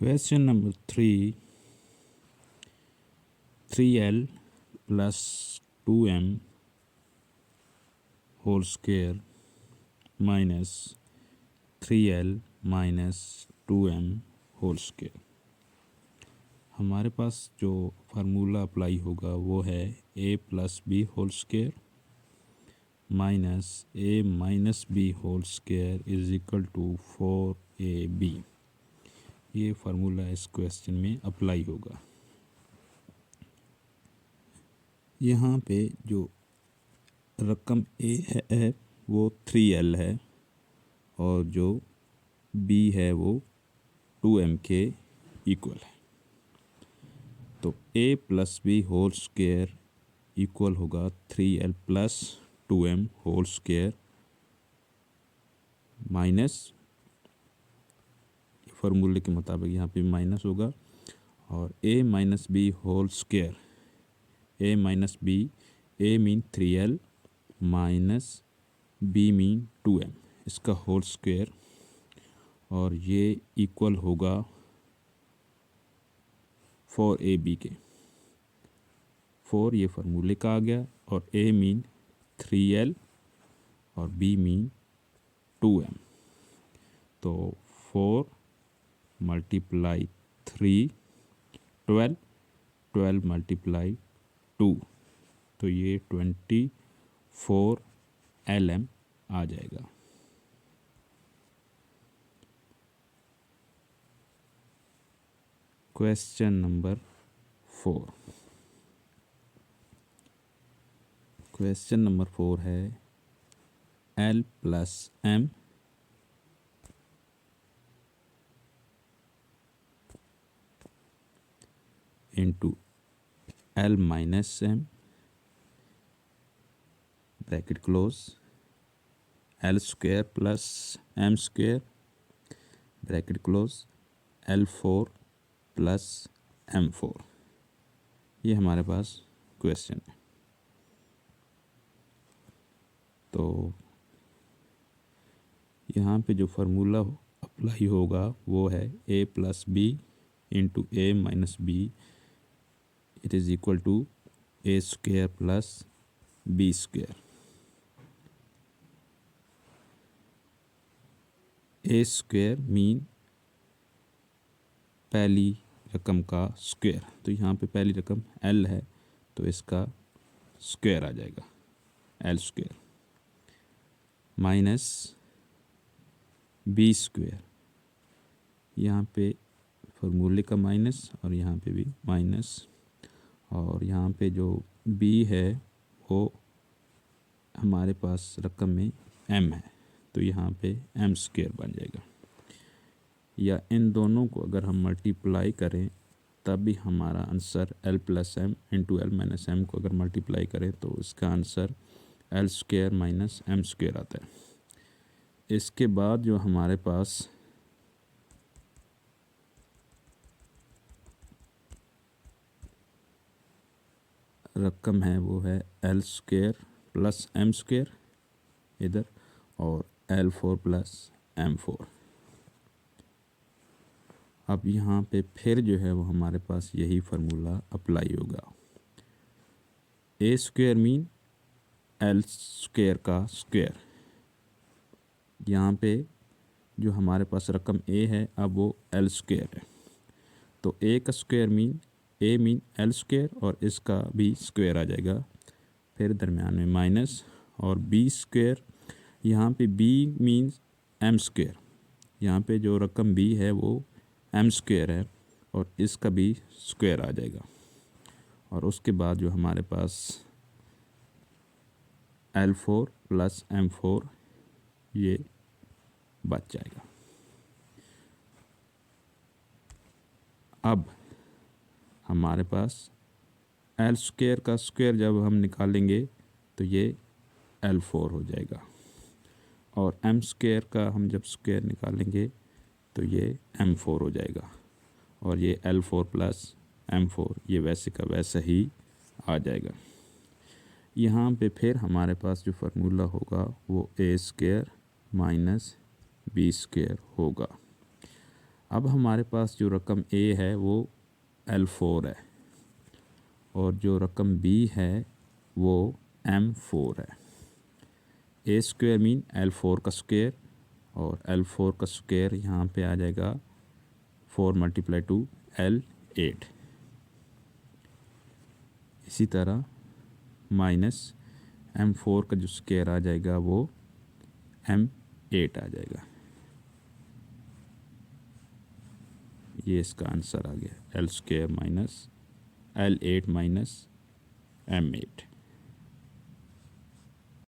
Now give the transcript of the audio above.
Question number 3, 3L plus 2M whole square minus 3L minus 2M whole square। हमारे पास जो formula apply होगा वो है a plus b whole square minus a minus b whole square is equal to 4ab। ये formula इस question में apply होगा। यहाँ पे जो रकम a है वो 3L है और जो b है वो 2M के इक्वल है। तो a plus b whole square equal होगा 3L plus 2M whole square minus, फार्मूले के मुताबिक यहाँ पे माइनस होगा, और a minus b whole square, a minus b, a mean 3L minus b mean 2M, इसका होल स्क्वायर, और ये इक्वल होगा 4ab के। 4 ये फार्मूले का आ गया और a मीन 3L और b मीन 2M। तो 4 मल्टीप्लाई 3 12, 12 मल्टीप्लाई 2, तो ये 24 LM आ जाएगा। Question number 4। क्वेश्चन नंबर 4 है L plus M into L minus M bracket close, L square plus M square bracket close, L4 plus M4। ये हमारे पास question है। तो यहाँ पे जो फार्मूला अप्लाई होगा वो है a plus b into a minus b, it is equal to a square plus b square. a square mean पहली रकम का स्क्वायर, तो यहाँ पे पहली रकम L है तो इसका स्क्वायर आ जाएगा L square, minus b square, यहाँ पे फार्मूले का माइनस और यहाँ पे भी माइनस, और यहाँ पे जो b है वो हमारे पास रकम में m है तो यहाँ पे m स्क्वायर बन जाएगा। या इन दोनों को अगर हम मल्टीप्लाई करें तब भी हमारा answer L plus M into L minus M को अगर मल्टीप्लाई करें तो इसका answer L square minus M square आता है। इसके बाद जो हमारे पास रकम है वो है L square plus M square इधर, और L4 प्लस M4। अब यहाँ पे फिर जो है वो हमारे पास यही फार्मूला अप्लाई होगा। a square mean L square का स्क्वायर, यहाँ पे जो हमारे पास रकम a है अब वो L स्क्वायर है, तो a का square mean a mean L square और इसका भी स्क्वायर आ जाएगा, फिर दरम्यान में माइनस, और b स्क्वायर, यहाँ पे b मीन्स M स्क्वायर, यहाँ पे जो रकम b है वो M स्क्वायर है और इसका भी स्क्वायर आ जाएगा, और उसके बाद जो हमारे पास L4 प्लस M4 ये बच जाएगा। अब हमारे पास L स्क्वायर का स्क्वायर जब हम निकालेंगे तो ये L4 हो जाएगा, और M स्क्वायर का हम जब स्क्वायर निकालेंगे तो ये M4 हो जाएगा, और ये L4 प्लस M4 ये वैसे का वैसा ही आ जाएगा। यहाँ पे फिर हमारे पास जो फार्मूला होगा वो a square minus b square होगा। अब हमारे पास जो रकम ए है वो L4 है और जो रकम बी है वो M4 है। ए स्क्वायर मीन L4 का स्क्वायर और L4 का स्क्वायर यहाँ पे आ जाएगा 4 × 2 L8। इसी तरह माइनस M4 का जो स्क्वायर आ जाएगा वो M8 आ जाएगा। ये इसका आंसर आ गया L² - L8 - M8।